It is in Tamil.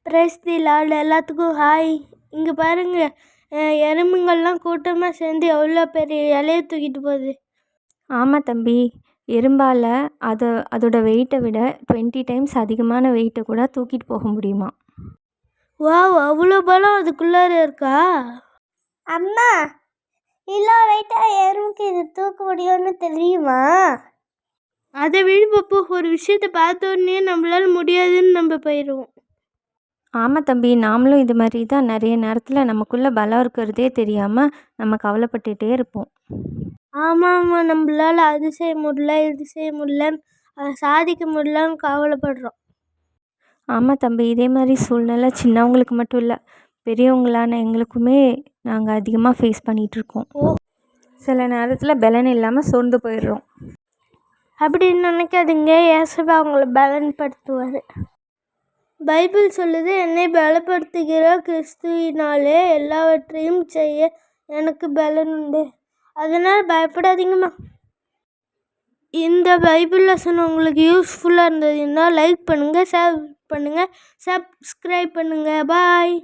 Praise the Lord. எல்லாத்துக்கும் ஹாய். இங்கே பாருங்க, எறும்புங்கள்லாம் கூட்டமாக சேர்ந்து எவ்வளோ பெரிய இலையை தூக்கிட்டு போகுது. ஆமாம் தம்பி, எறும்பால் அதோட வெயிட்டை விட 20 டைம்ஸ் அதிகமான வெயிட்டை கூட தூக்கிட்டு போக முடியுமா? வாவ், அவ்வளோ பலம் அதுக்குள்ளார இருக்கா? அம்மா, இவ்வளோ வெயிட்டாக எறும்புக்கு இது தூக்க முடியும்னு தெரியுமா? அதை விழுப்பப்போ ஒரு விஷயத்தை பார்த்த உடனே நம்மளால முடியாதுன்னு நம்ம போயிடுவோம். ஆமாம் தம்பி, நாமளும் இது மாதிரி தான் நிறைய நேரத்தில் நமக்குள்ளே பலம் இருக்கிறதே தெரியாமல் நம்ம கவலைப்பட்டுகிட்டே இருப்போம். ஆமாம், நம்மளால் அது செய்ய முடியல, இது செய்ய முடியலன்னு சாதிக்க முடியலன்னு கவலைப்படுறோம். ஆமாம் தம்பி, இதே மாதிரி சூழ்நிலை சின்னவங்களுக்கு மட்டும் இல்லை, பெரியவங்களான எங்களுக்குமே நாங்கள் அதிகமாக ஃபேஸ் பண்ணிகிட்ருக்கோம். சில நேரத்தில் பலன் இல்லாமல் சோர்ந்து போயிடுறோம். அப்படின்னு நினைக்காதீங்க, ஏசப்பா அவங்கள பலன்படுத்துவார். பைபிள் சொல்லுது, என்னை பலப்படுத்துகிற கிறிஸ்துவினாலே எல்லாவற்றையும் செய்ய எனக்கு பலன் உண்டு. அதனால் பயப்படாதீங்கம்மா. இந்த பைபிள் லெசன் உங்களுக்கு யூஸ்ஃபுல்லாக இருந்ததுன்னா லைக் பண்ணுங்கள், ஷேர் பண்ணுங்கள், சப்ஸ்கிரைப் பண்ணுங்கள். பாய்.